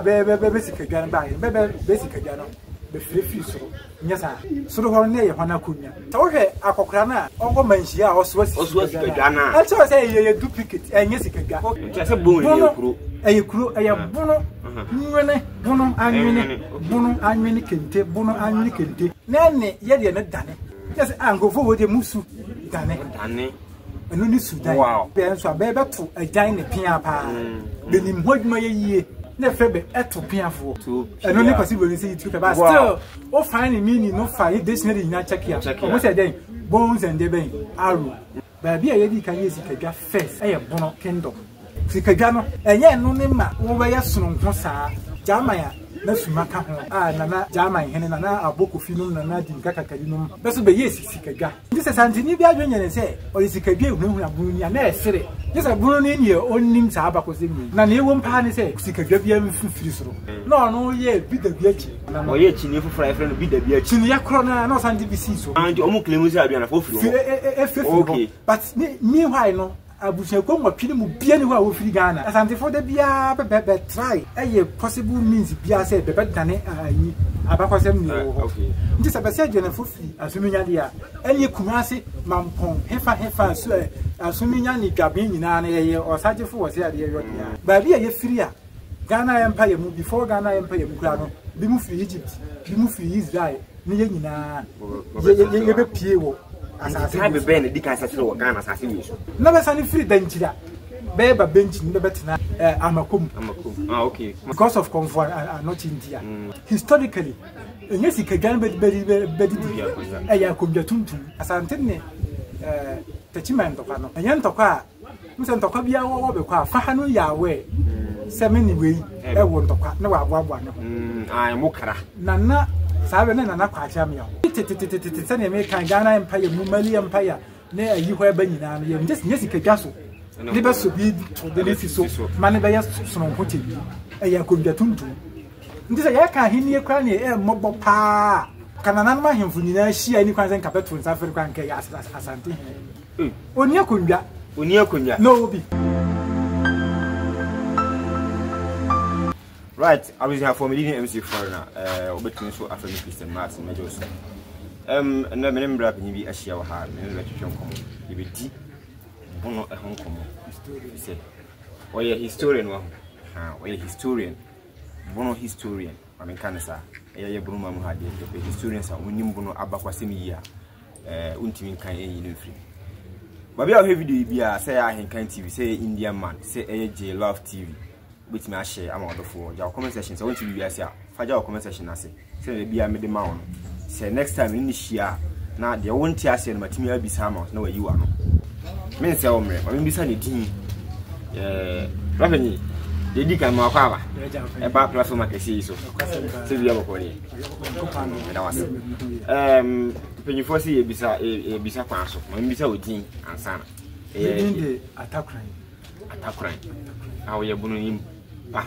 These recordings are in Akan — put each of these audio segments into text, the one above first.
be sika ba be sika no be free so nyasa so do ne ye hona kunya ta wo hwe akokra na onko manhia a oso sika na a cho say ye duplicate enye sika ga ntia se bon ye kuro eye bono nwene bono anwene kente bono anwene kente na ne ye de ne dane just angofo wo de musu dane eno ni Sudan be enso be to ajan ne pia pa be ni modwuma ye yie na febe eto piafo eno ni possible ni say you but still o find meaning no find dictionary na check ya o say den bones and ben arrow ba bia ye di kan ye sikaga first e bono kingdom sikaga no enye no ne ma wo be ye sononko saa jama ya na sumaka ho nana jama hene nana abokofi no nana di kakakari no beso be ye sikaga ndi se santini bia dwenye ne se o sikaga ehunu abunu ni na esere yes abunu ni ye onim sa abakosemi na ne wo mpa ne se sikaga bia mfifiri soro no ye bi da bia chi o ye chi ni fufura efre no bi da bia chi ni yakro na santi bi si so and omu klemu se adua na fofiri okay but me why no abusia ko mo twini mu bia ni ho a wo firi Ghana asante for da bia be try eye possible means bia say be dane ayi abakosem ni wo ho nti se be se adwene fofiri asuminya dia eye kumase mampon hefa so asuminya ni gabe nyina na eye osagefo wo se ade yo dia ba bia ye firi a Ghana empire mu before Ghana empire mu kura no bi mu firi Egypt bi mu firi Israel ni ye nyina ye be pie wo asase be be ne di kan asase wo Ghana asase wi so na be sani free danchira be ba bench ni be betina amakom okay because of comfort not India historically enye sika Ghana be ya komja tuntum asante ne tachiman to kwano enye ntokwa mse ntokwa bia wo be kwa fa hanu yawe semeni we e wo ntokwa na wa aboa no mukara nana sabe na nana kwa cha miyo tete sane me kan Ghana empire mu Mali empire na ayi ho eba nyina no ye just nyesi kagaso ne be so bi to de ne so mane be ya sono hote bi e ya komja tuntu ndi se ya ka hini e kwa ne e mobo pa kana nan ma hemfu nyina hia ni kwanse nka petrol sa fere kwan ka ya asante oni akonja no bi right I was here for me MC foreigner obetun so afro Christian Mass major so na me mbra panyi bi ahia wa ha me mbra twetwe nkomo e be di bono e hon komo say oye historian wa oye historian bono historian I mean kan sa ye bono ma mu ha de historian sa wonim bono abakwasem yi a untimi kan yin no free ba bia o video bi a say ya Henkan TV say Indian man say J Love TV with me share am order for your comment section so want to be asia faja your comment section ase say bia me de ma won say next time in share na de won ti ase no matimi abisa ma na wayi wa no men say o mre ma me bisa ne din rabeni de di kan ma kwa ba e ba platform akesi so say bia boko ni da wase penyi fosi e bisa kwa so ma me bisa odin ansana de atakran awo ye bunu yim pa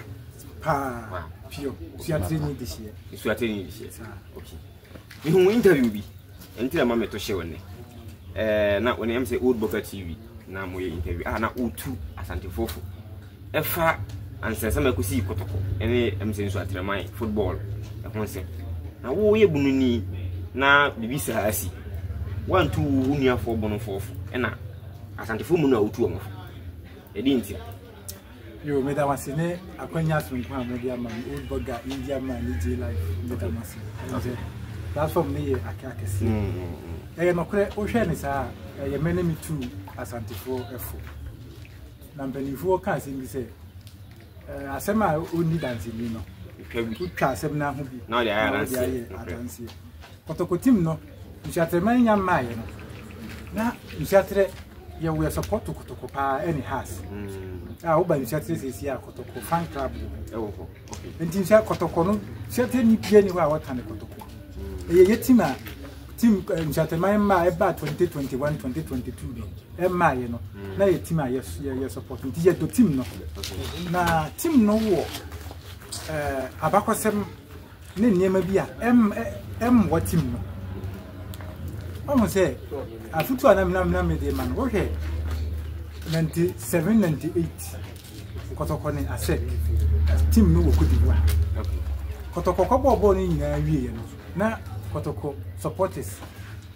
pio suateni de hie okay mi hu interview bi entira ma meto hye woni na woni am say Old Boka TV na mo ye interview na utu asante fofo efa ansensa makosi kotoko ene am say suatreman football e ho se na wo ye bunu ni na bibisa asi 1 2 unia fo bono fofo na asante fo mu na utu o edinti yo me da wasine akwanya sunku media man Old Boka India man J Life me da masi platform ni akakesi no kure o hwe ni sa ye menemi tu asantifo efo na mbenifo kan se bi se asema oni dance ni no twa asem na ho bi na dia adansi kotokotim no nsiatreman nya maaye no na nsiatre ye we support kotoko pa any has wo ba nsiatre sesi a kotoko fan club okay nti nsia kotoko no nsiatre ni pie ni wa wata ne kotoko ye tima team nsiatreman ma e ba 2021 2022 bi e maaye no na ye tima ye support nti ye do team no na team no wo abakosem ne niema bi a what team no omo say afutu anam me de man wo hwe 97 98 kotoko ne asek team no wo Cote d'Ivoire kotoko ko ball ni nyina wie no na kotoko supporters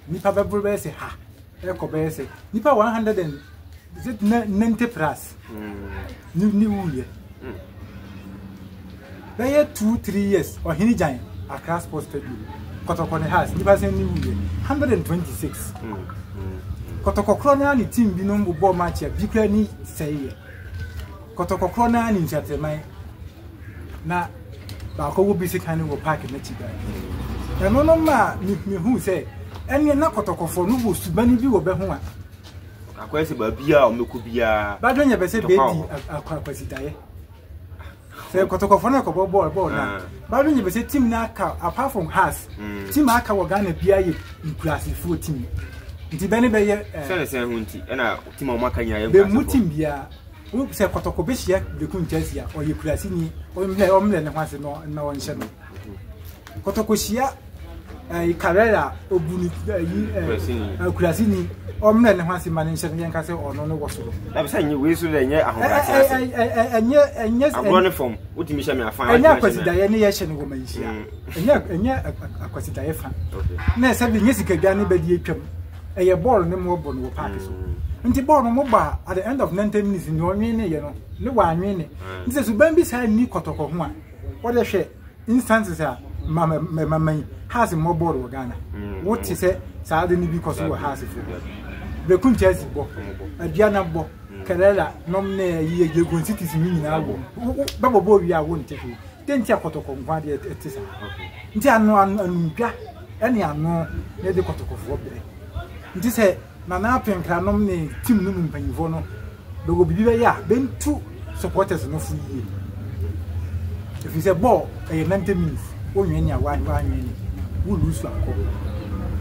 nipa bebro say ha e ko be say nipa 190 plus ni wuye be 2-3 years or hini giant across sports stadium kotoko ne has nipa say ni wuye 126 kotoko krona ni team bi no ball match ya bi kra ni say kotoko krona ni nchateman na ba ko wo bi se kan wo park na chiga e no ma mi hu say ene na kotoko fo no wo subani bi wo be ho a akwese ba bia o meku bia ba do nya be se be di akwasitaye se kotoko fo na ko ball na ba do nya be se team na aka apart from has team aka wo Ghana bia ye class 4 team nti be ne be ye se hu nti na team o maka nya ye be mu team bia wo se kotoko be hia be ku nchasi a o ye class ni o mle ne hwase no na won hye no kotoko hia Carrera obuni Kurasini omna ne hwase mane nhyɛ ne nka sɛ ɔno no wɔ so da be sɛ nyi we so de nyɛ ahobrɛase enye agro form wotimi hyɛ me afan enye akwasidaye ne yɛ hyɛ ne wɔ manhyia enye akwasidaye fa na sɛ bi nye sikadwa ne badi atwam ɛyɛ ball ne mo bɔ no wɔ park so nti ball no mo ba at the end of 90 minutes ni onwe ne yɛ no ne wa anwe ne nti sɛ suban bi sa ni kotoko ho a wɔde hwɛ instances a mama has more board wo Ghana what is it saade ni bi koso wo has fu be kun chesi bo aduana bo Carrera nom na ye gon cities ni nyina wo babo bo wi a wo ntefu tenti akotoko nkwa de etisa nti anu anudwa ene anu ne de kotoko fo bere nti se na na penkra nom ne team no mpanyifo no be go bibi be ya bentu supporters no fu yie if you say ball 90 minutes onwe a wanwe wo lose akọ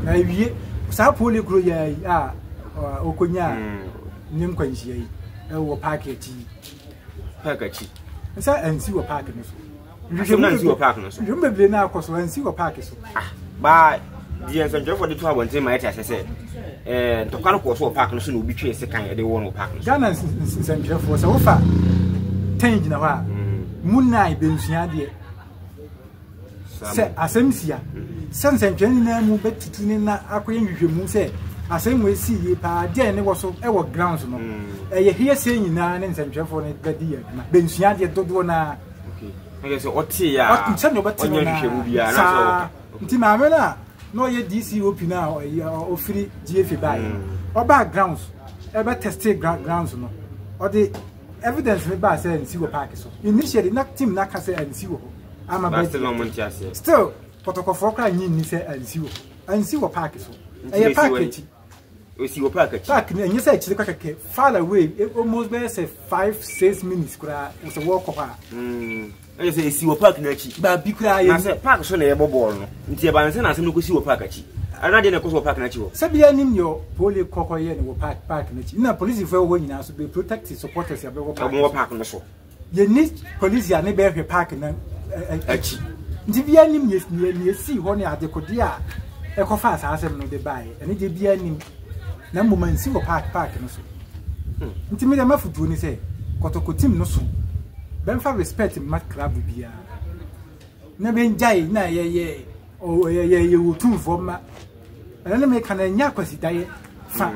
na wie sa pole kro ya a okonya nim kwanhia yi e wo park achi sa ansi wo park no so na ansi wo park no so yum beble na akoso ansi wo park so ba di enso njefo de to abonte ma yete asese ntokwa ko so park no so na obi twe se kan e de wo no park no so Ghana njefo so wo fa ten gina wa munai bensua de se asemsia sense ntwani na mu betutu ni na akoye nhwehwemu se asem we si ye pa de ne wo so e wo grounds no ye hie se nyina ne nsentwefo ne bedi ya na bensua de dodo na okay so oti ya nse no beti na nhwehwemu bia na so nti ma me na no ye DCOP na ofiri GFA bai oba grounds e be test grounds no o de evidence me ba say nsi wo park so initially na team na ka say nsi wo ama ba still protocol for cry nyi say ansi wo park so e package we see wo park na nyi say chiri kwakeke far away almost be say 5-6 minutes kura so walk up e say see wo park na chi ba bi kura ye na say park so na ye bobol no nti e ba nse na asem no ko see wo park chi ana de na ko so park na chi wo sabia nim yo pole kokoye ne wo park na chi na police for wo nyina so be protect supporters ya be wo park no so ye ni police ya ne be hwe park na achi ndi bia nim ye si ho ne adekodi a ekofa asasem no de bae ene je bia nim na momansi wo park no so nti me de mafutuo ni se kotoko team no so ben fa respect mat club bia na ben jai na ye wo tu for ma ene me kana nya kwasidaye fa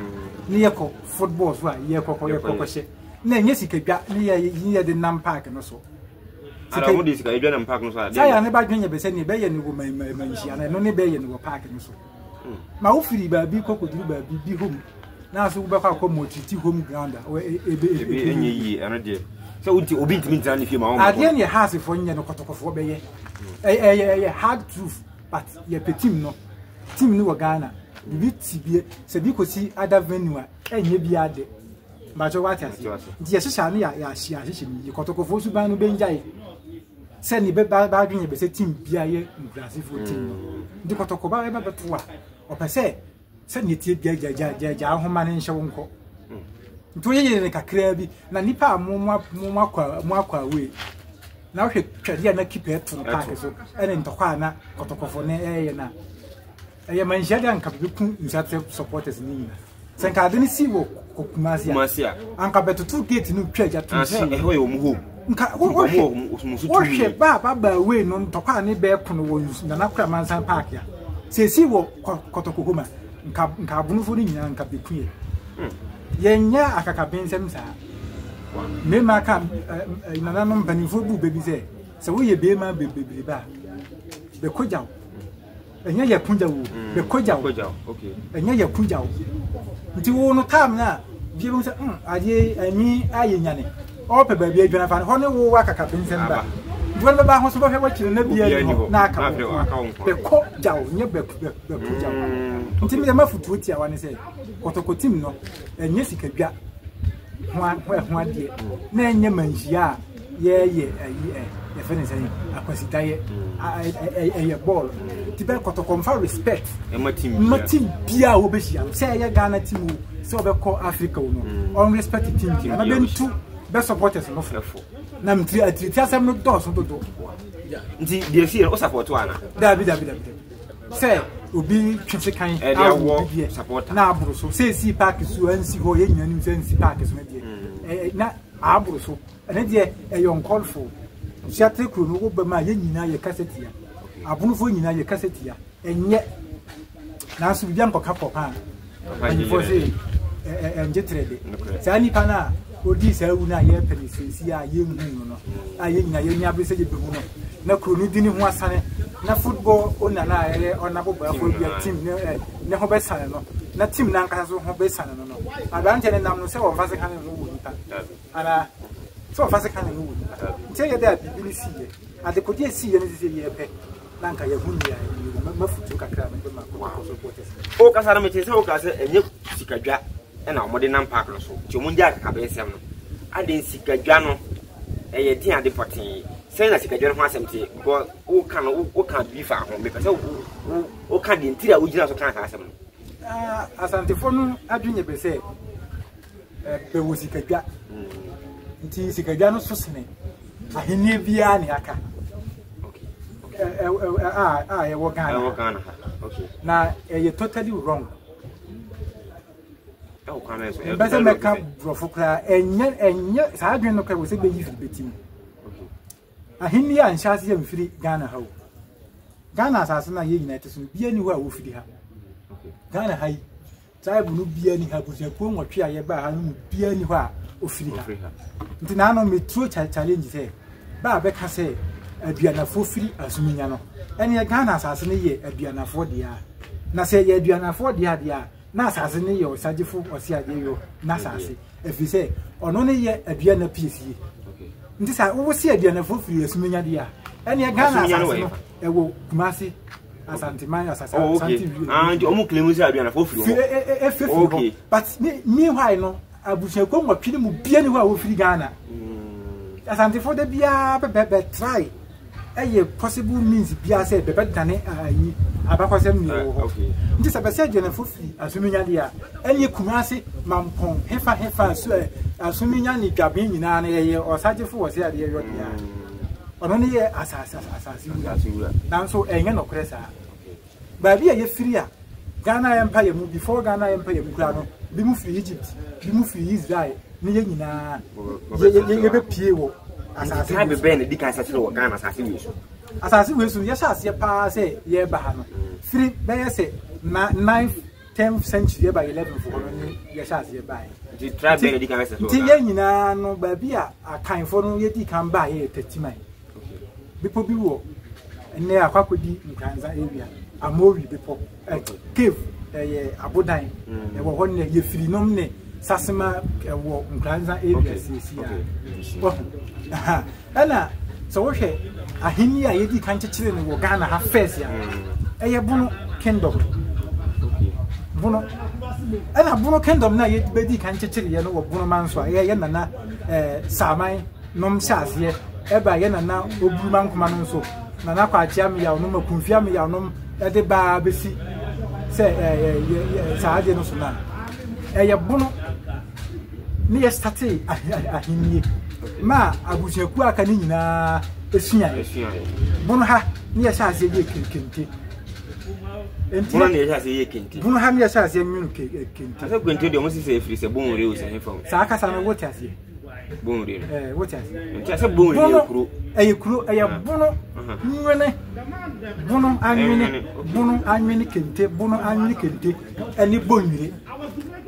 ni ye ko football so a ye ko hye na nya sikadwa ni ye de nam park no so ara mo disika edwa na park no so a ya ne ba dwenye be se ne be ye ne wo manhia na no ne be ye ne wo park no so ma wo firi ba bi kokoduru ba bi home na so wo be kwa komotiti home ground ebe enye yi ana de so unti obi ntimi ntana ne fie ma wo ade ne house fo nye no kotokofo be ye hard truth but ye team no wo Ghana bi tibie se bi kosi other venue a enye bi ade ba jo wati ase ndi ye hyehyɛ no ya hyehyɛ ni kotokofo su ban no benjai se ni be ba dwenye be se team bia ye ngrasifo team ndi kotokoba e ba beto a opese se ni tie bia ja ahoma ne nhye wo nko nto ye ne kakra bi na nipa mo akwa we na hwe twade na keep it to park so ene ntokwa na kotokofo ne ye na eye manhia de anka be ku nsate supporters ni nyina senka de ni si wo kokumasia anka beto two gate no twa ja to e ho ye wo mu nka wo ba we no ntokwa ne be kono wo na nakra mansan park ya sesi wo kotokogoma nka abunufo ni nyina nka bekuye yenya akakabensem sa me maka inana no mbanifo bu bebi se wo ye be ma bebebe ba be kojaw enya ye punjawo be kojaw okay enya ye punjawo nti wo no tam na biemu se aye ani aye nyane o pe ba bi adwana fa ho ne wo akakabensem ba duwan ba ho so ba fe wakire na bia ni na aka be kojaw nye be kojaw nti me ma futu ti awane se kotokotim no enye sikadwa ho ade na enye manhia ye fene say akwasitaye ye ball ti be kotokomfa respect matim bia wo be hia say ye Ghana team so be call Africa no on respect team na be ntu be supporters no fefo na mtri atriti asem no doso dodo nti de fi o support wana dabi say obi twese kan awo supporter na aburo so say si park so ansi ho ye nyina nim say ansi park so na de na aburo so ene de yon call for theatre crew no go ba ma ye nyina ye cassette ya abunu fo nyina ye cassette ya enye na so bia nkoka popa ani fo say enje trade sa ni pana odi sa wu na ye penisisi a ye nhu no a ye nyina ye nya be se je be hu no na crew no di ni ho asane na football ona na ere ona bo ba fo bia team ne ho be sane no na team na nka so ho be sane no abante ne nam no se wo fase kan no wo nipa ana so fase kan no wo nipa ntie ye da bibili siye ade ko die siye ne se ye pe na nka ye hu ni ya mafutu kakra me be ma ko so potes o ka sara me che se o ka se enye sikadwa e na omode nam park no so ti o munja ka be sem no ade sikadwa no ye tin ade potin say na sikadwa ho asem tie because o kan beef ho me pese o kan di ntira o gina so kan ka asem no asante fonu adwunye be se be wo sikadwa nti sikadwa no so sene ahenie bia ne aka ye wo Ghana okay na ye totally wrong o kan eso e be se meka brofukra enye sa adwen no ka wo se be yi firi betim ahini a nhyase ya mfiri Ghana ha Ghana asase na ye United so bia ni ho a wo firi ha Ghana ha tribe no bia ni ha busakuo nwotwe a ye ba ha no bia ni ho a ofiri ha nti na no metro challenge say ba be ka say aduanafo firi asuminya no ene Ghana asase ne ye aduanafo dia na say ye aduanafo dia na asase ne ye osagefo osiade yo na asase efi say ono ne ye aduana piesie nti sa wo si aduanafo firi asuminya dia ene Ghana asase no ewo Kumasi Asanteman asase and omu claim say aduanafo firi okay but me why no abusuako nwotwe mu bia ni ho a wo firi Ghana asantefo de bia be try eye possible means bia say be dane ayi abakwasem ni wo nti sa be say aduanafo firi asuminya dia ene Kumasi mampon hefa so asuminya ni dwabe nyina na ye osagefo wo say ade yo dia ono ne ye asase na so enye no kresa ba bia ye firi a Ghana Empire mu before Ghana Empire mu kra no bi mu firi Egypt bi mu firi Israel ni ye nyina ye be pie wo asase ha be ben di kan asase wo Ghana asase we so ye asase pa say ye ba ha no firi be ye say 9th 10th century ye ba 11th for no ni ye asase ba di tribe ben di kan asase wo ti ye nyina no ba bia akanfo no ye di kan ba ye tatiman bipo bi wo ene akwakodi nkanza area Amori bipo cave abodan wo ho ne ye firi nom ne sasema wo nkanza area sisia ana so wo hwe ahini a ye di kan kyekire ne wo Ghana ha first ya eye Bono kingdom Bono ana Bono kingdom na ye di kan kyekire ye no wo Bono manso ye nana samai nom hyase eba ye nana oburuman kuma no so nana kwa chiam ya no makunfia me ya no de ba besi se saade no so na eye Bono ni ye start ahini ma abusuaku aka ni nyina esua Bono ha ni ye hyase ye kente Bono ni ye hyase ye kente Bono ha ni ye hyase nwunu kente asa kwente de mo se efiri se bon re o se hefam sa aka sa no wote ase Bon de. What is? Nti ase bon ye kuro. Kuro bono nwene. Bono anwene kente, bono anwene kente ani bonwire.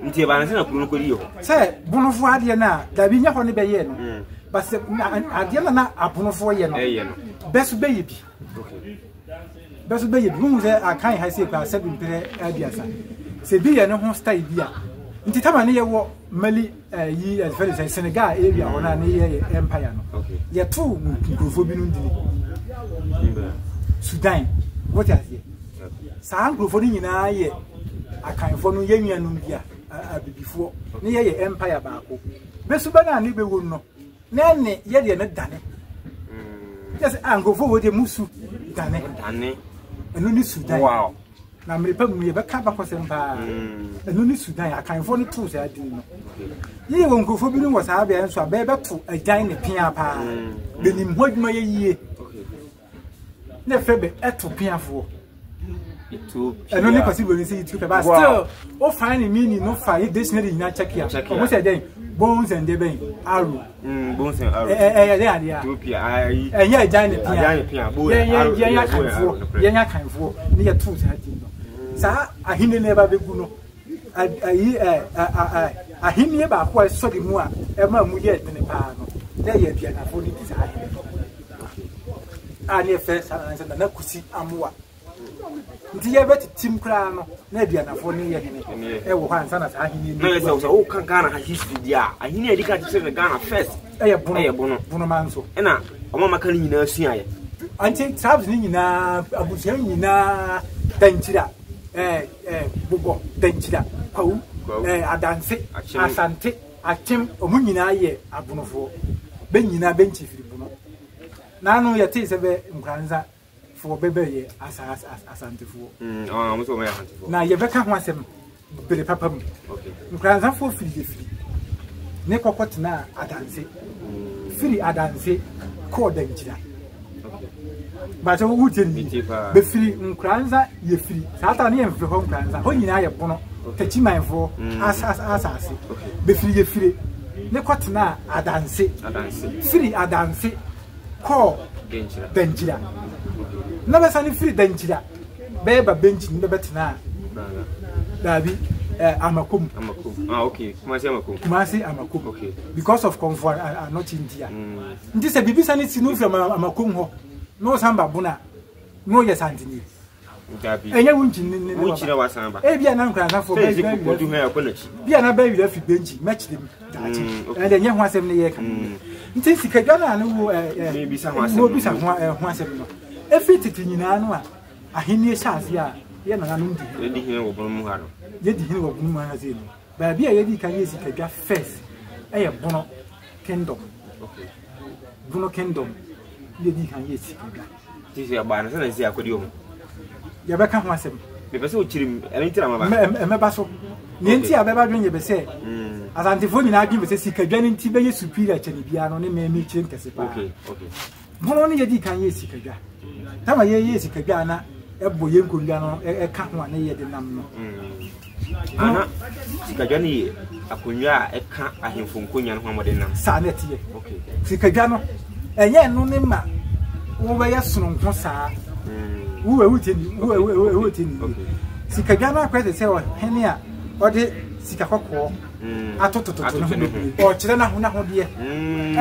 Nti ba na se na kuro no kodi yo. Say bono fo ade na da bi nya ho ne be ye no. But se ade na abono fo ye no. Besu be ye bi. Okay. Besu be ye bi mu ze akan ha se kwa 7 pere abiasa. Se bi ye no ho style bi a. Nti tama ne ye wo Mali yi as very Senegal area ona ne ye empire no. Okay. Ye tu nkrofo bi no ndini. Sudan. What is it? Sa nkrofo ni nyina ye akanfo no ye nwanum bi a abibifo ne ye empire baako. Besu ba na ne be wo no. Na ne ye de ne dane. Yes, nkrofo wo de musu dane. Eno ni Sudan. Wow. Na mrepa mu ye be ka ba kwasem pa. Eno ni Sudan akanfo no tu sa adin no. Ye won nkrofo bi no wo sa ba enso be to adan ne pia pa. Be nim hodwuma ye yie. Ne febe eto piafo. Eno ni possible ni say YouTube but still o find meaning no find dictionary na check ya. O say then bones and deben arrow. Bones and arrow. Ethiopia ai. Enya adan ne pia. Enya kanfo ni ye tools ha tin no. Sa ahine ne ba begu no. Ayi ahine ba ko so de mu a e ma mu ye tene pa no. Na ye bia na fo ni ti sa ahine. Ani first na kusi amwa. Nti ye beti tim kra no na bia na fo ni ye hene. E wo han sana sa ahine ni. Na ye say o kan Ghana ha history dia. Ahine e di ka tse Ghana first. Bono manso. E na o mama kan nyina sua ye. Anti tribes ni nyina abusia nyina danchira. Bugo danchira. Kwawu. Adanse, asante, atim omu nyina ye abunofo. Ben nyina benchi firi buno. Nanu ya te sebe nkranza for bebe ye asante fo. Mo so me asante fo. Na ye beka ho asem bele papa mu. Okay. Nkranza fo firi. Ne kokot na adanse. Firi adanse ko danchira. Okay. Ba so wuteni be firi nkranza ye firi. Sata ne ye mfiri ho nkranza. Ho nyina ye bono. Tachimanfo asase. Be firi ye firi. Ne kotna adanse. Firi adanse ko danchira. Na be sani firi danchira. Be ba bench ni be betena. Dabi amakum. Okay. Kumasi amakum. Okay. Because of comfort are not in there. Nti se bibi sani sinu from amakum ho. No samba buna. No yes antini. Dabi. Enye wunchi ni. Wunchi na wasamba. Bia na nkranza for be ko du ha akonachi. Bia na ba wi fi bench match dem. And enye ho asem ne ye ka. Nti sikadwa na no wo bisa ho asem. Wo bisa ho asem no. Efi titi nyina no a ahenie chance a ye na no ndi. Ye di hine wo bono mu ha no. Ye di hine wo bono mu ha ze no. Ba bia ye di kan ye sikadwa first. Eye bono kingdom. Okay. Bono kingdom. Ye di kan ye sikadwa. Ti se aba na se na si akodi o. Ye beka ho asem. Me pese o chirim eni tira ma ba. Me ba so. Ni nti abeba dwen ye be se. Asante fo nyina adwen be se sikadwa ni nti be ye superior chani bia no ne me chirim kese pa. Okay. Bono ni ye di kan ye sikadwa. Tama ye sikadwa na ebo ye nkondwa no ka ho na ye de nam no. Ana sikadwa ni akonwa a ka ahemfo nkonya no ho amode nam. Sa na tie. Okay. Sikadwa no enye no ne ma wo be ye sononko saa. Wo wuteni. Sikadwa no akwete se o hene a ode sikakoko atototo no o kire na ho de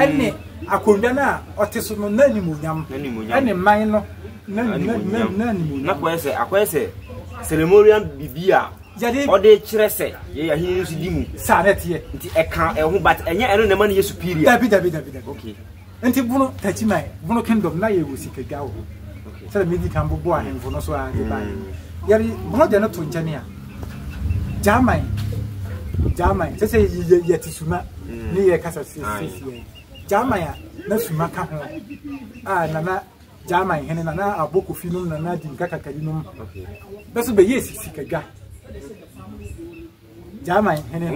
ene akondwa na oteso no na animunyam ene man no na animunyam na kwese ceremonial bibia ode kire se ye ya hini su dimu sa na tie nti eka eho but enye eno na ma ne ye superior dabi okay nti buno tachimai buno kingdom na ye wo sikadwa wo sɛ medi kan bobo ahemfo no so a de ba yari buno de no to nkyane a German sɛ ye tisuma ni ye kasa sisi German a na suma ka ho a na German hene na aboko fi no na di kakakari no okay beso be yes sikadwa German hene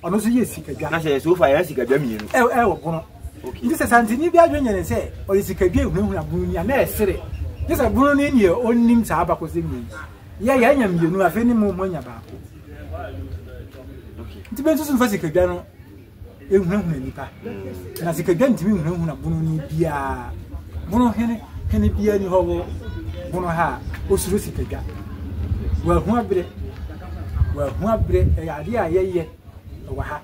ono so yes sikadwa na sɛ so fa ya sikadwa mienu wo bono ndi sɛ santini bi adwo nyene sɛ o sikadwa ehunu abunu ni na esere ndi sɛ bunu ni nie onnim sa abako sɛ mi ya nya mienu afi ni mo nya baako okay ndi be nsusu fa sikadwa no ehunahuna nipa na sikadwa ntimi hunahuna bunu ni bia bunu hene bia ni ho bunu ha osuro sikadwa wa hu abre ade ayeye wa ha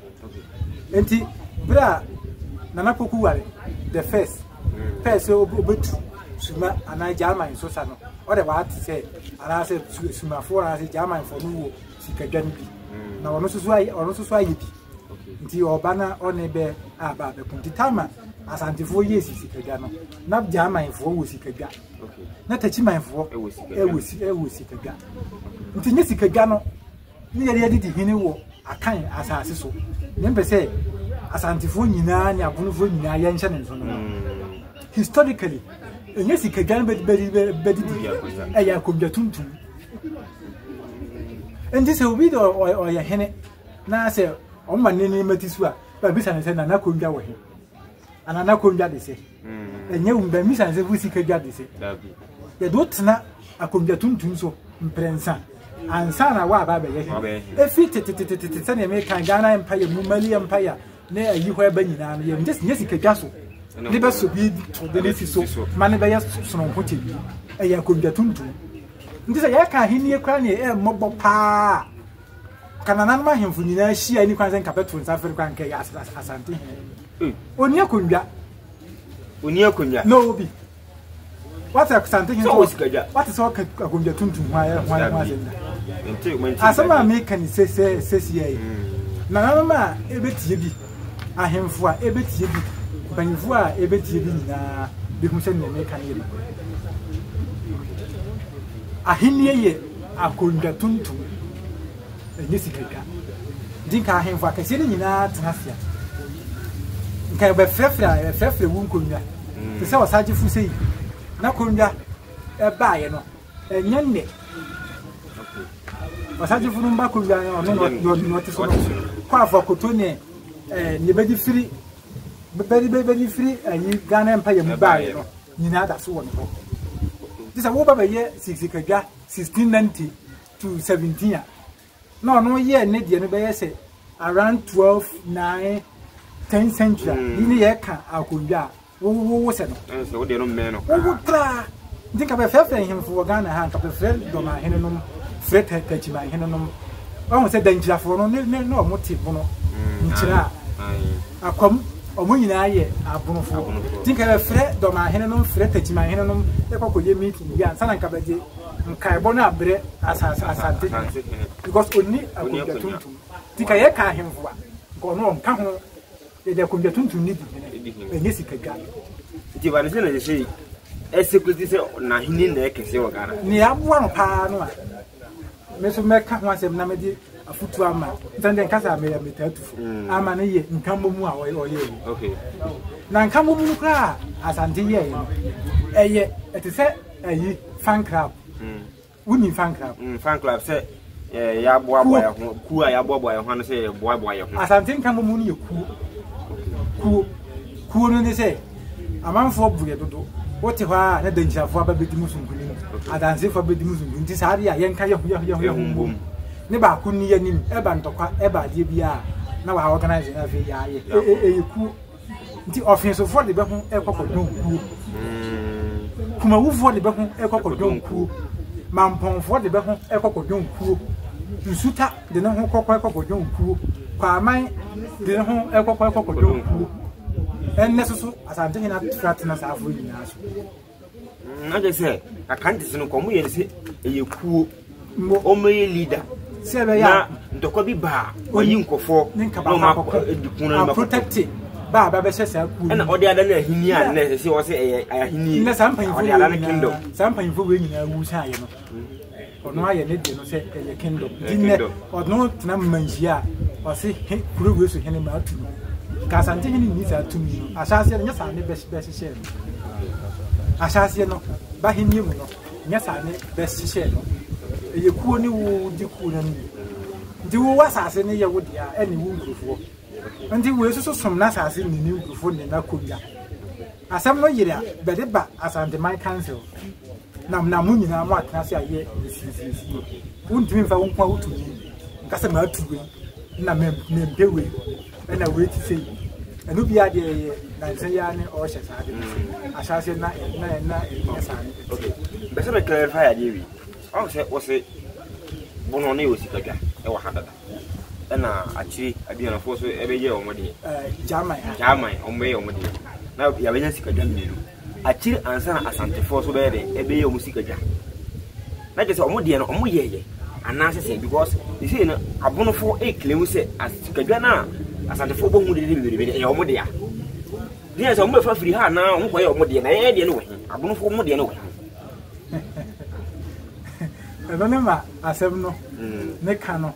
enti bra nana koku ware the first obetu suma ana German so sa no o de wa ati say ara say suma for ara say German for no sikadwa ni bi na ono so ayi bi nti oba na one be aba be kunti tama asantifo yesi sikadwa no na German fo wo sikadwa na tachi manfo e sikadwa nti nye sikadwa no ni yare di hene wo akan asase so nyembe say asantifo nyina ne abunufo nyina ya nche ne so no historically enye sikadwa bedi ya komja tuntum and this will be or ya hene na say o ma ne matisu a ba bisa ne say na komja wo he anana komja de say enye umba misa se busi kadwa de say ya do tena akomja tuntum so mprensa ansa na wa ba be ye e fit se ne me kan Ghana empire mu Mali empire na ayi ho eba nyina no ye just nyesi kadwa so ne be so bi to de ne so ma ne be ya so no hote bi e ya akomja tuntum ndi se ya ka hini kra ne e mobo pa kanana ma hemfu nyina hia ni kwan se nkapetu nsa fere kwan ke asante oni akonja no bi what asante hin so what is all akonja tuntum hwa zenda asama me kan se na ma ebetie bi ahemfu a ebetie bi banyifu a ebetie bi nyina bi hu se ne me kan ye ahiniye ye akonja tuntum enye sikeka dinka ahemfu akese ni nyina tenafia nka be frefre wu nkonwa te se wasaje fu sei na konwa e baaye no enye nne wasaje fu no mba konwa no te so kwa afọ koto ne ne bedi firi ayi Ghana empire mu baaye no nyina da so won ho disa wo baba ye sikadwa 1690 to 17 no ye ne de no be ye say around 12 9 10th century ni ye ka akonwa wo se no so de no me no wo tra ndinka be fefe him for Ghana ha nka be fe do ma hene no fre tachi ma hene no o se danjira for no no motive no nchira akwam omo nyina ye abunofo ndinka be fre do ma hene no fre tachi ma hene no e kokoye meeting bi ansa nka be je nka ebo na abre asante because oni akonwa tuntum ndinka ye ka him for ko no nka ho de akonwa tuntum ni di enye sikadwa ti ba ne se na je security se na hini na ekese wo Ghana ni aboa no pa no a me so me ka ho asem na me di afutu ama ntande nkasa me ya metatufu ama ne ye nkambo mu a oye okay na nkambo mu kra asante ye eye etise ayi fan club wuni fan club se ya boa ya ho ku a ya boa ya ho no se boa ya ho asante nkambo mu ni ye ku no ne se amanfo buye dodo wote hwa na danjafo ababedi musunkuni adanse fo abedi musunkuni ti saade ya yenka ye humbum ne ba ku ni yanim e ba ntokwa e ba de bia na wa organize na fe ya ye ku nti offense fo de be hu e kokodon ku kuma wu fo de be hu e kokodon ku mampon fo de be hu e kokodon ku nsuta de ne hu kokodon ku kwaman de ne hu e kokodon ku ennesusu asante hina tratina safu nyina so na je se akanti sino komu ye se eyekuo o meye leader se be ya ndokwa bi ba oyi nkofo no ma edikun na protect ba be hye ku na odi ada na ahini a na se wo se ahini na sampan fo ada na kingdom sampan fo we nyina wu sha ye no ono aye ne de no se eye kingdom dinne ono tena manjia o se kuro we so hene ma atu kasante hini ni sa tumi asase nya sa ne be hye no asase no ba hini mu no nya sa ne be hye no eye kuo ni wo di kuo na ni ndi wo wasase ne ye wo dia ene wo nkrofo ndi wo eso som na asase ni ni nkrofo ne na konya asam no yire be de ba asante my council na mu nyina mu atena se aye sisi wuntumi mfa wonkwa wutumi nkasa ma atuwe na mempewe na we ti sei enu bia de na nse ya ne o hye saade asase na saade okay bese me clarify ya de wi o se bono ne osikadwa e wa hadada na achi abia na foso ebeye omode jamai ombe omode na ya benya sikadwa mmenu achi ansa na asante foso be de ebeye omusikadwa na je se omode no omoyeye anase se because you see na abono fo e claim se asikadwa na asante fo bo hu de be e omode ya dia se ombe fa free ha na onko ye omode na ye de no we abono fo omode no we ebe ma asem no ne ka no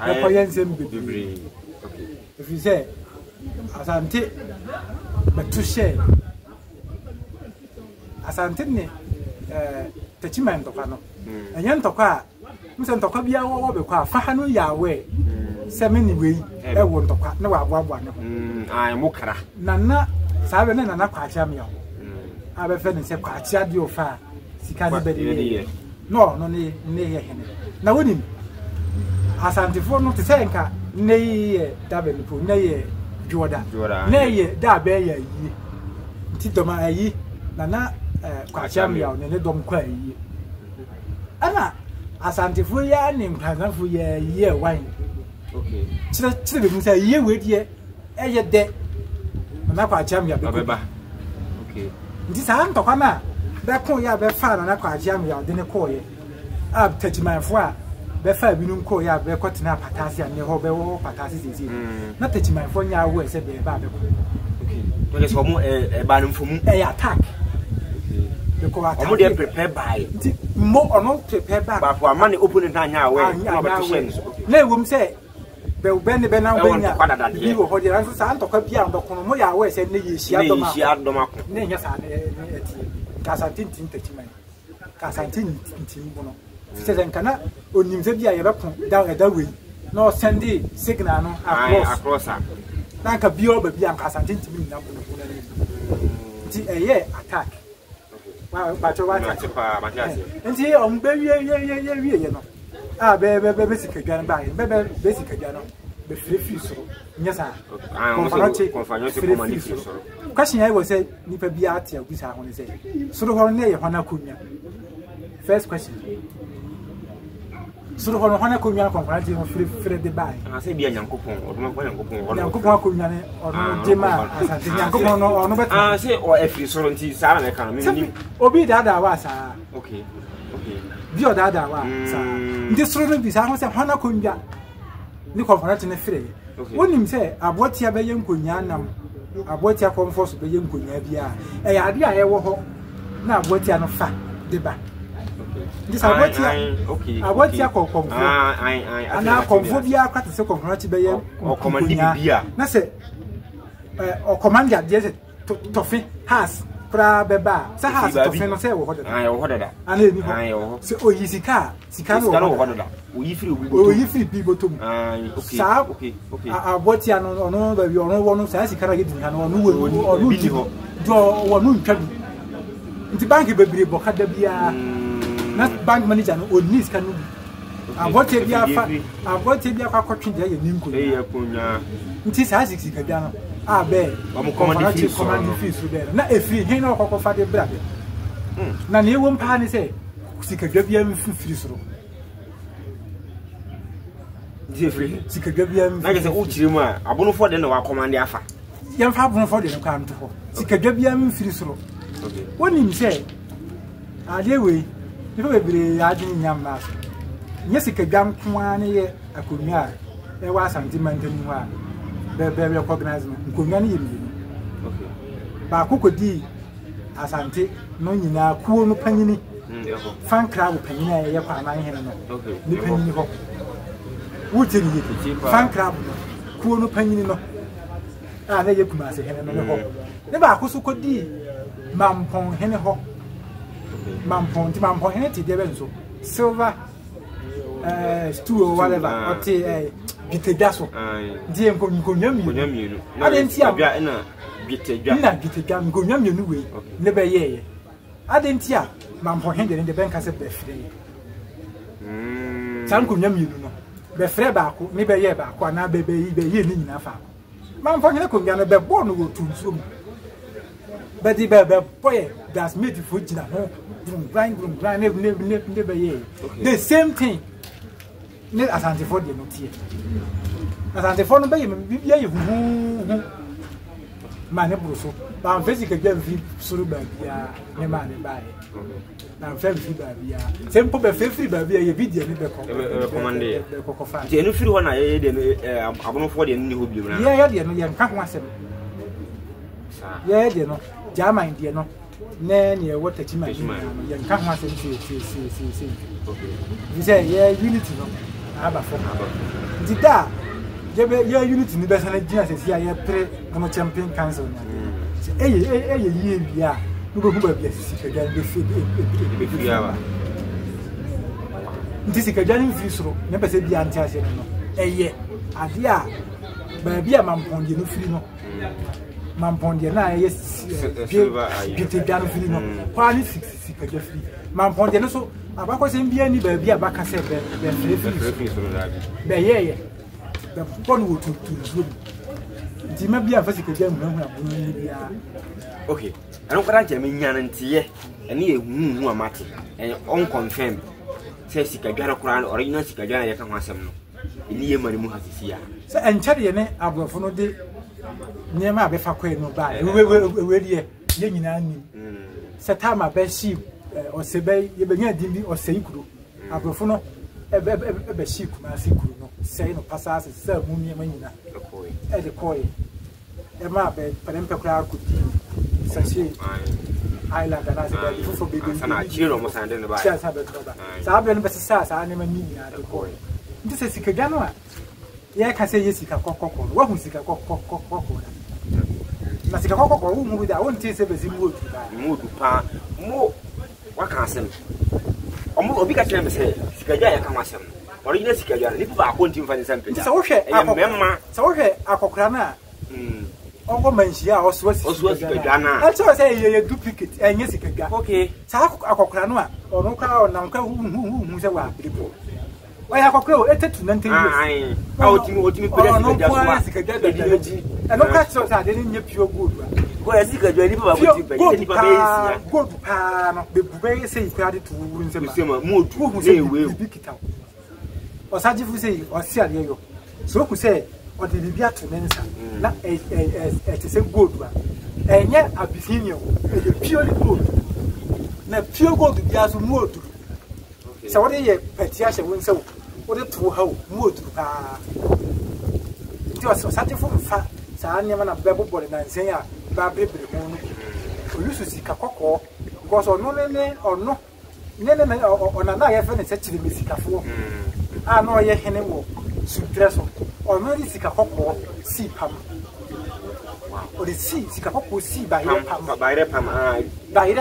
e ko yensem bebre okay if you say asante betu share asante ne techiman ntokwa no enye ntokwa mse ntokwa bia wo be kwa fa ha no yawe semeni we e wo ntokwa ne wa aboabo ne ho ai mukara nana sabe ne nana kwa acham yo abe fe ne se kwa achia de ofa sika ne bedi no ne ye hene na wonim asante fo no te se nka ne ye dabe ni po ne ye joda ne ye da be ye yi ti doma ayi nana kwa acham yo ne dom kwa yi ana asante fo ya ni nkwana fo ye wine okay chire be musa ye we die eye de na kwa acham ya beba okay nti sa ntokwa na be kon ya be fa na kwa acham ya de ne koye ab tachimanfo a be fa bi nu ko ya be kotena patasi ne ho be wo patasi sisi na tachimanfo nya wo se be ba be ko okay because so mo e ba no fomu e attack okay because omo dey prepare by mo ono prepare back ba for amane opponent anya we na ba to share na ewom se be ne be na wo nya bi wo ho dey ran sa ntokwa bia ndokono mo ya wo se ne ye hia doma ko ne nya sa ne eti kasantin tachiman kasantin bono se zenkana onimze bia ye bepon da we no send signal no across na ka bio ba bia kasantin timi na bono ti eye attack ba to wa nti on be wie no a be sikadwan ba be sikadwan no be free so nyasa konfanyo se komani free so question I was say nipa bia ate agusa ho ne say so do ho ne ye hona konya first question so do ho hona konya konfanyo ho free de ba say bia nyankopon oduma ko nyankopon konya ne ono jema asante nyankopon no ono bet say o free so nti sara na kan me obi dada wa sa okay bi o dada wa sa ndi so no bi sa ho say hona konya ni konfanyo ne free wonim say abotia be ye nkonya nam abotia comfort be ye nkonya bia e ya ade a ye wo ho na abotia no fa de ba this abotia abotia comfort ana comfort bia kwata se comfort be ye o command bia na se o command ya de tofe has pra beba sa has tofe no se wo ho de wo ho de da ana eni ho se oyisika no wo ho de da oyifiri bi botom okay abotia no ono ba bi ono wono sa sika ra gidi ha no ono wo bi ho do wono ntwa bi nti bank bebire boka da bia na bank manager no oni sika no abotia bia fa abotia bia kwa kotwe de ye ninko konya nti sa sika bia no abe ba mo command fees so there na efiri hin na okokọ de bra na ne wo mpa ne se sika bia mfiri soro free sika bia na je se o chire mu a abonofo de na wa command afa yam fa abonofo de kwa nto ho sika bia mfiri soro okay wonim se ade we nipa bebere ya adini nyam na so nye sika bia nkoa ne ye akonwa e wa asante mantani ho a be recognize nkonwa ne ye mi okay ba kokodi asante no nyina kuo no panyini fan crowd panyini ye kwa aman hene no okay ni panyini ho wutiri yiki fan crowd kuo no panyini no a na ye kuma se hene no ho ne ba ko so kodi mampon hene ho mampon hene ti de benzo silver stool whatever oti bitegaso die nkonya mienu adenti abia na bitega nkonya mienu we ne be ye adenti a mampon hene de benka se be fire san nkonya mienu no be fire ba ko ne be ye ba ko na be ye ni nyina fa man for you could be born go to but the boy that's made for Gina grind never ye. The same thing. Net as anti for the note. As anti for the man, but I'm physical game through by the man by. I'm very free. Same pop a free by a video in the command. The new one I am for the new hobby. Yeah, you can't want them. Yeah, you know, Jama in the no. Nanny, what a team, you can't want them to see. You say, yeah, unity. Aba for the da your unity ni best and Jesus say I pray no champion council na yeah no go be sika gan be fi yawa ndi sika gan fi soro na be se bia anti ase no ade a ba bia mamponde no firi no mamponde na pite gan firi no kwa ni sika gan firi mamponde no so abako se bia ni ba bia baka se be free soro na be the one will to the maybe a physical game. Okay, I don't grant him in Yanantie, and he who are matching and unconfirmed. Says Sicagara Crown or in Sicagara, I can want some. In the money Muhasia. So, and Charlie and I will follow the near my Befa no by. We were young. Satama best sheep or Sebe, Yebeni or Seikuru. I will follow a sheep, my secret. Say no passas is so mummy manina. At the coy. A map, Palempa crowd could succeed. Island and as a for baby, and I cheer almost under the bike. So I've been better sass, I never need at the coy. This is Sicaganoa. Yeah, I can say yes, Coco. What was Coco? Masika Coco, who moved our own taste of a mood to pa more. What can I say? Or more big at them say, Sicagaya come as or in a Sicagana, if I want to find something. So, Acocrana. Oh, Mensia or Sicagana. That's what I say, you duplicate and yes, okay. So, Acocranoa or no crowd, Nanka, who's a wild people. Why have a crow? It's to nothing. I out to what you put on no Sicagana. And no cats I didn't get pure good. Where Sicagana, good pan, the very same credit to wounds and mood who say will pick it out. Or Sajifu say, or Siadio. So who say, or did the Biatu Mensa, not a same good one. And yet, I between you, purely good. Now, pure gold to be as mood. So, what a petition went so, what a true hoe, mood. It was Sajifu fat, Sanya and Babble body and say, Babby, who used to see Cacoco, because or no, or no. Nene or another furnace actually Messica for. I know ye henemo, Sutresso, or maybe Sicapoko, sea pump. Or the sea, Sicapoko sea by the pump, by the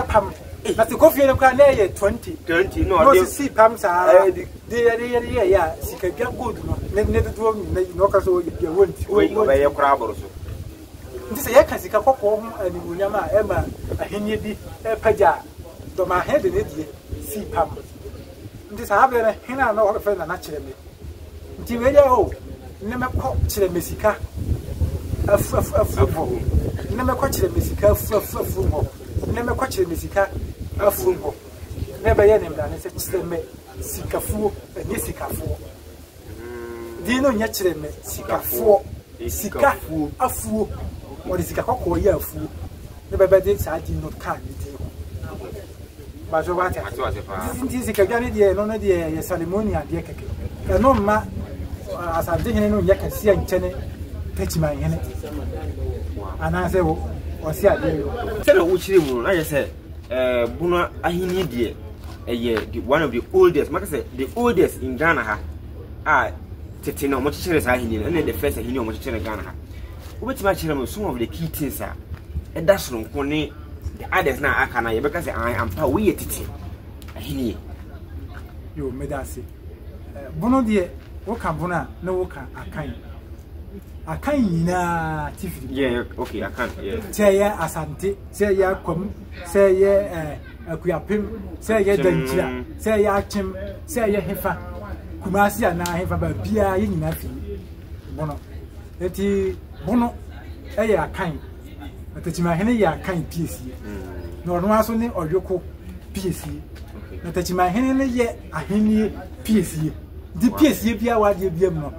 pump. But the coffee of Canada 20, no, sea pumps are yeah, Sica good, never do no castle, you won't by your crab. This is a Sicapoko and Yama Emma, a Henny, a Paja, to my head in it. Sea pump. This have a henna no friend naturally. Tiverio, never caught the Messica. A football. Never caught the Messica, football. Never caught the Messica, a football. Never any than such them Sika fool and Jessica fool. Dino naturally Sika fool, Sika fool, a fool, or the Sika cocoa, a fool. Never by this I did not can with you. But what is a Cagani, no idea, ceremonial, dear cake. No, ma, as I didn't know, you can see and Jenny pitch my in it. And I say, or see, tell which you I said, Buna, I need one of the oldest, like I said, the oldest in Ghana. Ah, Titino, much children I need, and then the first he knew much children Ghana. Which my children, some of the key things are, and that's from Kone. The others now I can because I am power it. He you made us say, Bono dear, what can Bona no can I can't na Tiffy. Yeah, okay, I can't. Say ya Asante, say ya come, say ya Quapim, say ya Danger, say ya Chim, say ya Hefa, Kumasi and I have a beer in nothing. Bono, Bono, ya kan natachima hene ya kan piesie na ono aso ne oyoko piesie natachima hene ne ye ahenie piesie di piesie bia wade bia mu no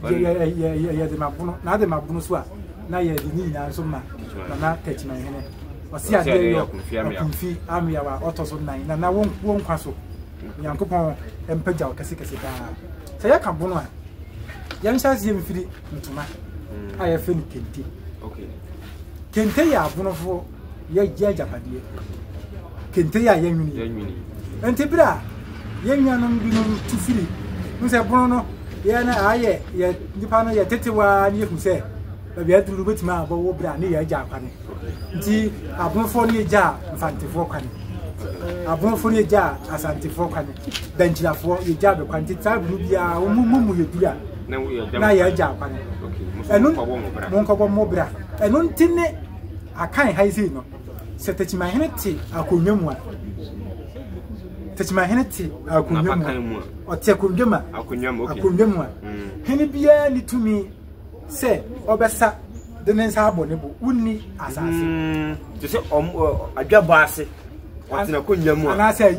ya de mabuno na de mabuno so a na ye de ni na so ma na tachima hene osi ade yo kumfi amia wa otoso nan na won kwaso Yankopon empagya okase kase ba se ya kan bono a yan shase ye mfiri ntuma aye fe ni kente okay kente ya bonofo ye japade kente ya yanwini enti bra yanwanom bi no tufiri nse bono no ye na aye ye nipa no ye tetewa ni hu se ba bia duru betima abo wo bra ne ya japane nti abonofo ne ja mfantefo kwane abonfo ne ja asantifo kwane benchilafo ye ja be kwanti tabu bia omumu ye dura na ye ja kwane enu monko mo bra enu ntine akan haizi no setachima hene ti akonnwemu a techima hene ti akonnwemu o ti akonnwema akonnwemu a hene bia ni tumi se obesa de nensa abone bo unni asase to se adwaba ase watina konyamu ana say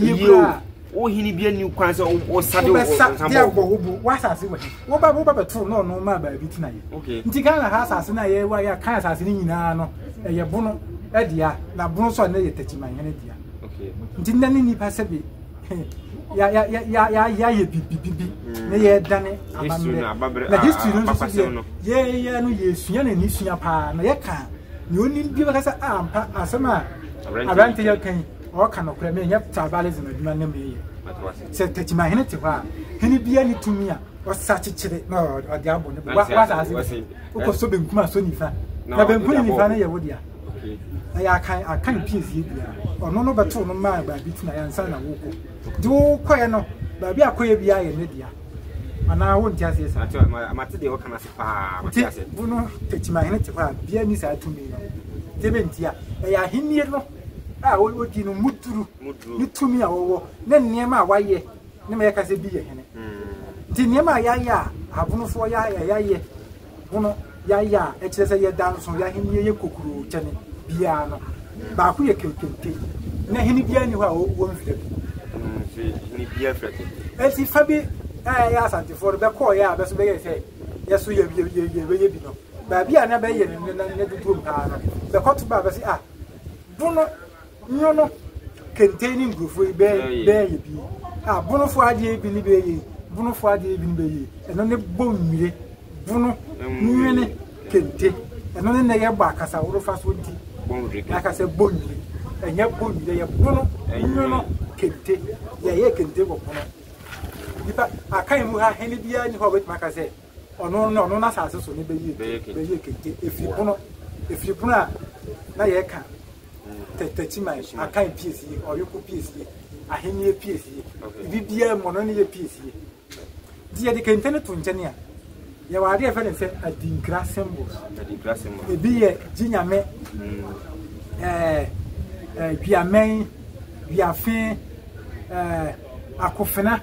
yibra o hini bia ni kwan se o sade o sambo wo wasase wo ba beto no ma ba bi tina ye nti kan na asase na ye wa ya kan asase ni nyina no ye bono edia na bono so na ye techima hene dia nti nani ni pa se bi ya ye bibi na ye dane abamre na history no so ye no ye sua na ni sua pa na ye kan ni oni bi ba kasa ampa asema abante ya kan o kan okura me nya tribalism aduma na me ye se techima hene te kwa hene bia ni tumia o sa chichire na o de abo ne wa asase o ko so benkuma so nifa na benkuma nifa na ye wodia ya kan piece bia ono no beto no ma ba bitina ya nsa na woko di wo koye no ba bia koye bia ye ne dia ana wo ntia se sa amate de wo kana se pa amate ase buno techima hene te kwa bia ni sa tumi no tebe ntia ya hinie no a wo di no muduru ni tumi a wo na niema a waye ne me ka se bi ye hene di niema ya abono fo ya ye buno ya e kire se ye dan so ya hinie ye kokuru chene bia no ba ku ye kekente na hini bia ni ho a wo mfire ni bia frete enti fabi ya asante for be call ya be so be say yeso ye bi no ba bia na be ye ne dudu mpa no be koto ba be say bono nyono containing grofo be ye bi bono fo ade bi ni be ye bono fo ade bi ni be ye eno ne bomire bono nwene kente eno ne na ye ba kasa woro fa so di aka se bonyi enya bonyi ye bono nyono kente ye kente bo bono dipa akan mu ha hene bia ni ho betima ka se ono na sase so ne be ye kente efi bono na ye ka techima akan piece ye oyoko piece ye ahenie piece ye bibia mo no ne ye piece ye dia de kente ne to nchene a ye wa de fa ne se adinkra symbols ebi ye jinyame biamen biafin akofena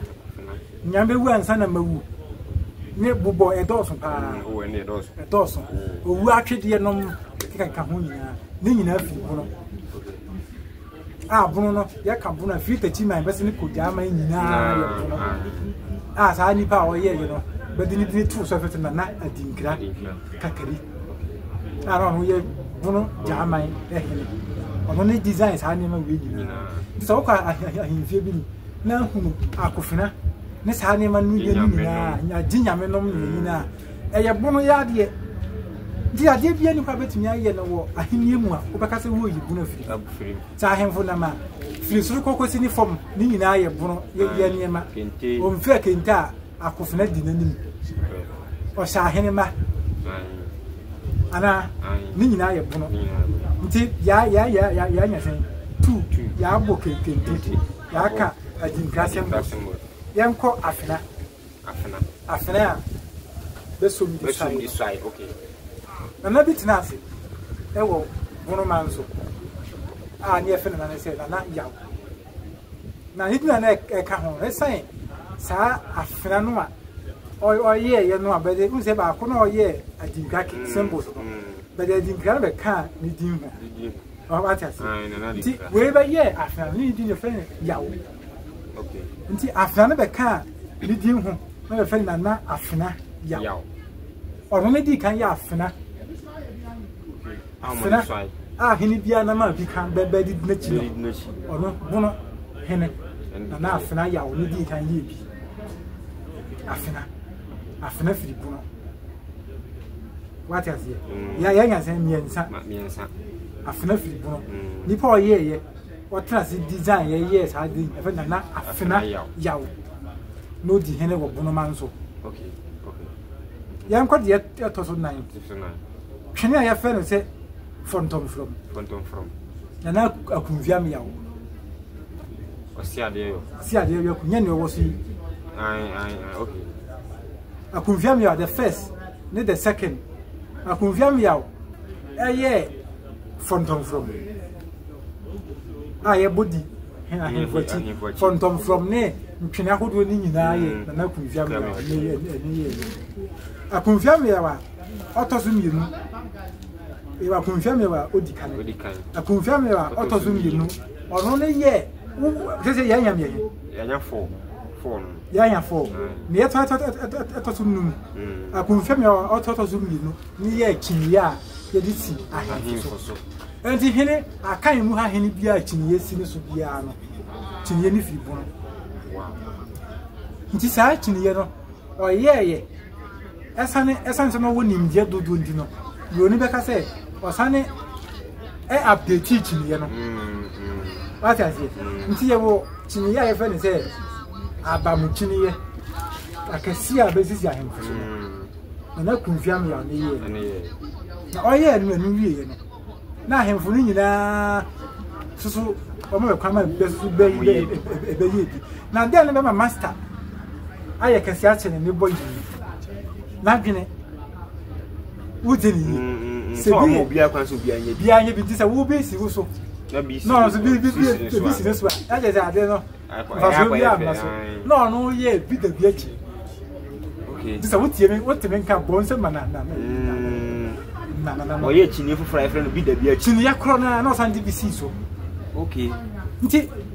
nyambe wu ansa na mawu ne bubo edoso pa o ne edoso owu atwede nom keka ho nyina ne nyina afi bono bono no ya ka bono afi techima be se ne kodja ma nyina ya bono sa ni pa o ye no be dini tu so fet na adinkra kakari no ye bono jamai ehene ono ne design sa ne ma we nyina so kwa ahimfie bi na hunu akofina ne sa ne ma nu ye nyina nya ginyame nom nyina eye bono ya de di ade bia ni kwa betumi aye no wo ahenie mu a obeka se wo yi bono firi sa ahemfo na ma firi suru kokosi ni form ni nyina aye bono ye niema o mfe kenta akofina di nanim o sa ahene ma ana ni nyina aye bono nti ya nya sen tu ya bo kente ya ka adinkra sembo yanko afina be so mi sai okay na bitina ase ewo bono manso ni efe na se na yawo na hidina na ka ho esan sa afina no a oye ye no abede unse ba ko na oye adinkra symbols no but they didn't grab a car, needing what I say. Wherever, I found needing a friend, Yaw. Okay. Until I found a car, needing home, my friend, and not Afina, Yaw. Or only can Yafina. Afina, he be an amount, he can't be bedded much or no, Henry, and Afina Yaw, needing can ye be. Afina free Bruno. What is it? Yang and Miensa. Afina free Bruno. Nipo ye, what class design yes, I did. Afina Yaw. No, the Henry of Bruno Manso. Okay. Young quite yet a total 9. Can I have friends say Phantom from? And now a conviam yaw. See, I dear, your Kunyan was he. Okay. A conviam yaw the first, not the second. A conviam yaw. A Phantom from. I a body. Phantom from ne, Pinaho winning in I, and now conviam a confirm yawa, Autosum you know. You are confirm yawa, Odican. A confirm yawa, Autosum you know. Or only ye, just a young Yaya 4. Near Autosum. A confirm your Autosum you know. Near Chinia, you did see. I have him for so. And the Henny, I can't move any beer, Chinia, Sinus Biano. Chinia, if you want. It is I, Chinia, or ye. Essence no one in Jedu Dundino. You only better say, or Sunny update teaching, you know. What I say? Until Chinia, friend said, Abamuchinia. I can see a basis of him. And I confirm you on the year. Oh, yeah, no, you know. Now, him for you so, or come and best baby. Now, then, remember, master. I can see actually new boy. Nagine Wooden, so be a consul behind you. This will be so. No, business. I just I don't know. No, yeah, be the bitch. Okay, this is what to make a bones and manana. Oh, yet, you for a friend be the bitch in your corner, no Sandy be so. Okay.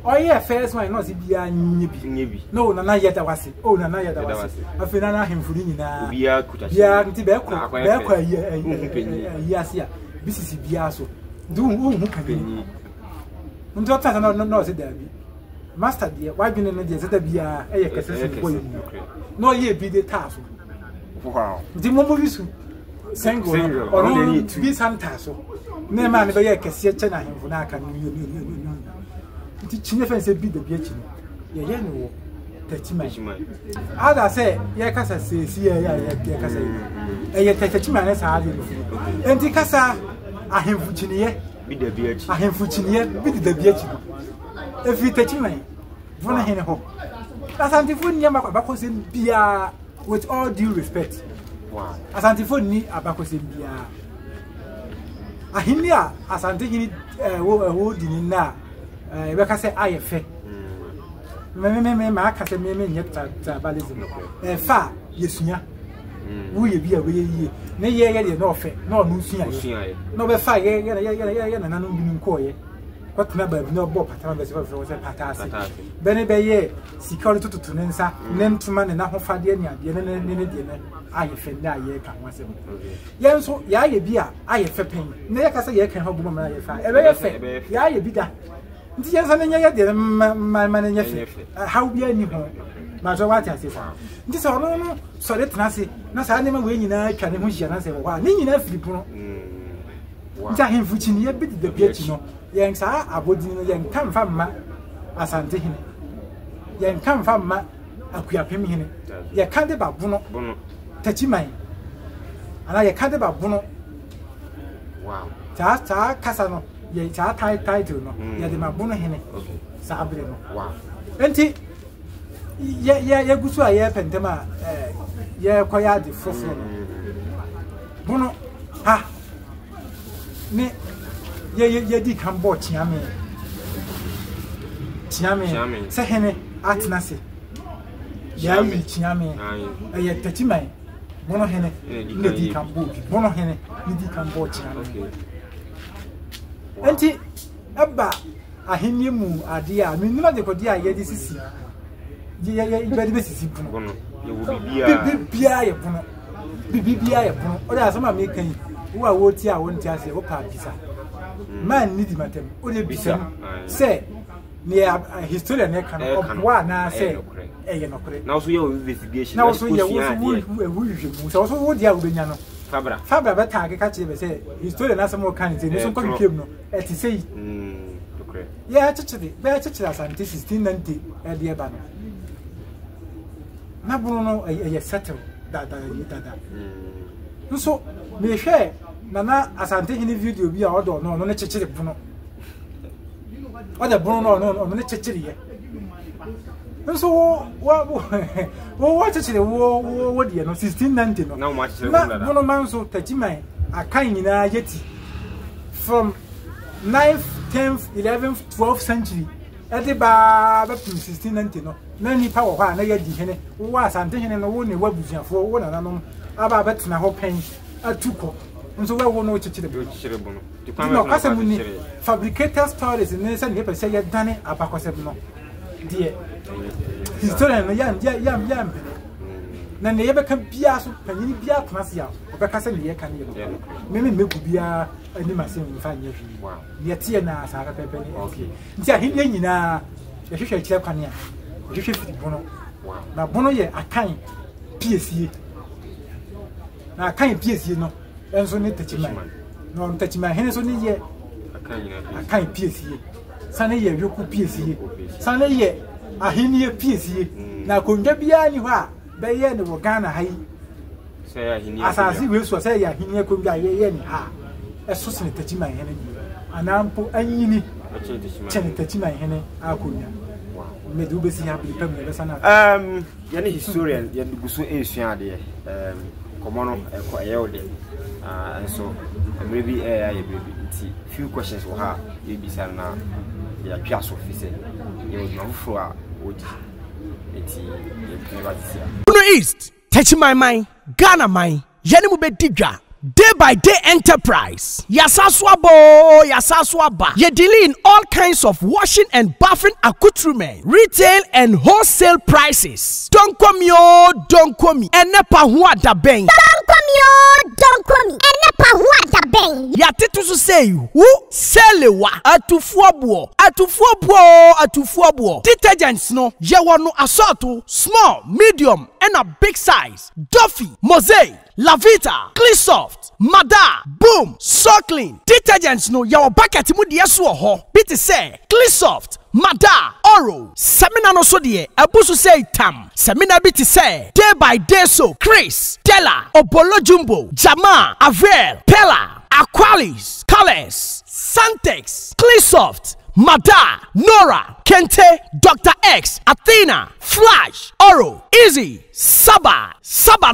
Oh, yeah, first one, not be no, Nana yet I was it. Oh, Nana yet I was it. I feel him for dinner. We are good. Yeah, yes, yeah. This is Biaso. Do who can be. Don't know, said there be. Master, dear, why be the be a no, ye be the task. Wow. The movies single or only to be some tassel. No man, but I can see a china him for now. Chinefan said, be the bitch. Yeah, no, 30 man. As I say, Yakasa says, yeah, yet 30 man as hard. And the Casa, I am Fuchinier, be the bitch. I am Fuchinier, be the bitch. If you touch me, one hen hope. As antiphone Yamabacos in Bia, with all due respect. Wow. As antiphone ni Abacos in Bia. A Hindia, as I'm taking it, holding in now. I say I fe. My cat and yet balism. Far, yes, ya. We be away. Nay, yeah, no fe, no Lucia. No, be fire, and I don't mean coy. What number no bob paternal was a patas. Benebe, security to Tunensa, name to man and now for dinner, dinner. I offend that ye can once. Yes, so ya be I fe pain. Nay, I say, ye can help woman. If I be that. Yes, I mean, my man, how be any home? Master, what I say. This are no, so let Nancy, not animal winning. I can wish you answer. Why, Nini, people. Him Fuchini, bit the bitch, no. Yanks are a body, young come from ma, as I'm taking it. Young come from ma, a queer pim. Ya can't about Bruno, touchy mine. And I can't about Bruno. Wow. Ta Casano. Ye title no. Ye de mabuna hene. Sabre no. Wow. Enti ye gusu aye pentema ye koya de fofo no. Bono ha. Ne ye di kambo chiame. Chiame. Se hene atnase. Ya yi chiame. Ye tachiman. bono hene ne di kan bo bono hene ne di kan bo chira enti aba ahenni mu ade a me nima de kodi a ye di sisi ye be di sisi bono ye wo bibia ye bono bibia ye bono o da sama me kan wo a wo ti a wo nti ase wo pa bisa man ni di matem o de bisa say ne historian ne kan obwa na say eye no kore na so ye investigation na so ye wo mu so wo dia wo benya no fabra be tag ka che be say historian na some kan say no so kon kem no e ti say yeah chichiri be chichiri asante 1690 e de ba no na bunu no e settle da so me hwe na asante hini video bi a odo no ne chichiri bunu oda bunu no ne chichiri ye so wo chichiri wo de no 1690 no na bunu man so tajiman akan nyina yeti from 9th 10th 11th 12th century ade ba 1690 no na ni pa wo ha na ya di hene wo asante hene no wo ne wabusuafo wo na nanom aba betena ho pen atuko nso wo no chichire bono no kasemu ni fabricated stories ne se ne pese ya dane abakosem no die historian no ya na ne yebe kan bia so panyini bia tnase ya obekasa ne ye kan ye no me megu bia ani masem mfa nya hwi ye tie na asara pepe ni okay nti ahinde nyina ye hwehwe kire kwane a ye hwehwe fiti bono na bono ye akan piesie na akan piesie no enso ne tachiman no tachiman hene so ne ye akan piesie sane ye yoku piesie sane ye ahini ye piesie na konja bia ni hɔ a beye ne wo Ghana hai say ahini asasi we so say ahini konja ye ni ha eso sene tachiman hene ni anampo anyini chene tachiman hene akonya me do be si ha bi pam ne sana yani historian ya duguso esua de komono ko ayode and so maybe baby few questions we have you be sana ya piaso officer you no fro a odi eti Uno East touch my mind Ghana mind yani mu be digwa day by day enterprise yasaswabo ye deal in all kinds of washing and bathing accoutrement retail and wholesale prices don't come enepa ho adaben don't come enepa ho adaben yatetu so say who selewa atufuobo detergents no ye wono assorto small medium and a big size Duffy Mosaic Lavita Cleansoft Mada Boom So Clean detergents no your bucket mu de so ho bit say Cleansoft Mada Oro Semina no so de abusu say tam Semina bit say day by day so Chris Della Obolo Jumbo Jama Avel Pella Aqualis Colors Santex Cleansoft Mada, Nora, Kente, Dr. X, Athena, Flash, Oro, Easy, Saba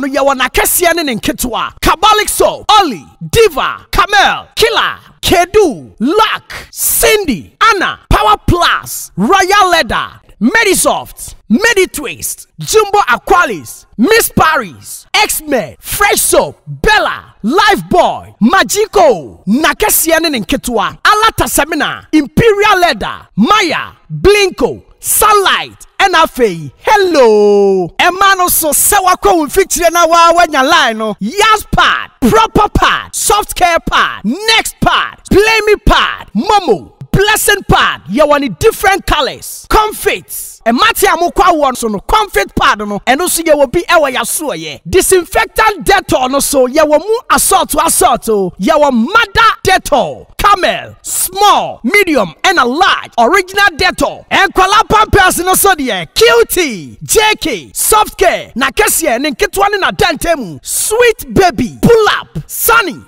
no yawana kesiane nketwa, Kabalik Soap, Oli, Diva, Camel, Killer, Kedu, Luck, Cindy, Anna, Power Plus, Royal Leather, Medisoft, Meditwist, Jumbo Aqualis, Miss Paris, X-Men, Fresh Soap, Bella, Lifebuoy, Magico, Nakesiane Nketwa, Alata Semina, Imperial Leather, Maya, Blinko, Sunlight, NFA, hello. Emano so sewako feature na wanya line no. Yas pad, proper pad, soft care pad, next pad, play me pad, Momo. Blessing pad, you want different colors, comfits. And Matia Mokwa one so no comfort pad no, and also you will be ewa yaso ye. Disinfectant Dettol no so you will mu assault you will mother Dettol, Camel, small, medium, and a large original Dettol. And Kuala Pampers no so de QT, JK, soft care, Nakasia, and Kitwan na Dantemu, sweet baby, pull up, sunny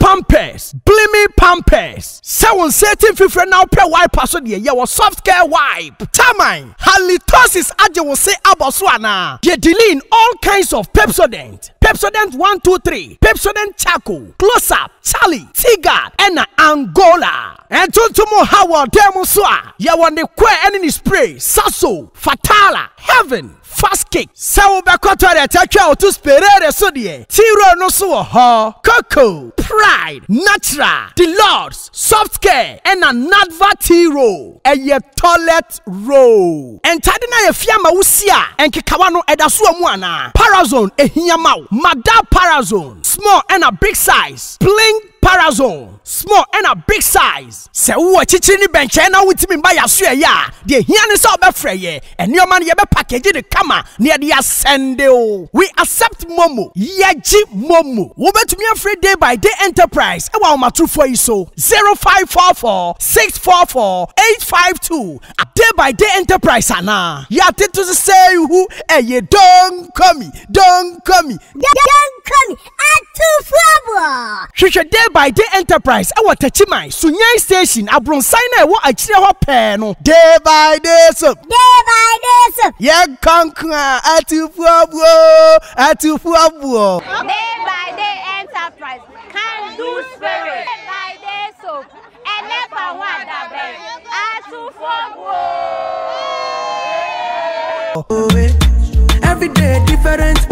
Pampers, blimmy Pampers. Someone certain fifre now pay wipe so de you soft care wipe. Tamine. Halitosis aje will say aboswana. Ye deal in all kinds of Pepsodent. Pepsodent 1, 2, 3. Pepsodent Charcoal. Close Up. Charlie. Tigard. And Angola. And Tuntumo Howard Demuswa. Ya want the queer enemy spray. Sasso. Fatala. Heaven fast cake. Sawo bekoto de tatwa otu sperere so de. Tiro no so ho. Coco, Pride, Natural, Deluxe, Soft Care, and a Nadva Tiro. Eye toilet roll. And tadina ye fiama usia. And kikawano edasu amuana. Parazone ehiyamau. Mada Parazone. Small and a big size. Bling Parazone. Small and a big size. Se uwa chichini benche na witimi mba yasuye ya. Die hiani sa obefreye. And your man yebe package the kama. Near the ascende o. We accept Momo. Yeji Momo. Ube to me a free day by day enterprise. Ewa umatu for iso. 0544 644 852. A day by day enterprise ana. Ya to say who ye don't come me. Don't come me. Don't come me. Atu Fabo. Shisha day by day enterprise. Ewa tachimai. Sunyai station. Abron sign ewa achire ho peno. Day by day so. Day by day so. Ye kankwa atu Fabo. Atu Fabo. Day by day enterprise. Can do spirit. Day by day so. And never wonder Atu Fabo.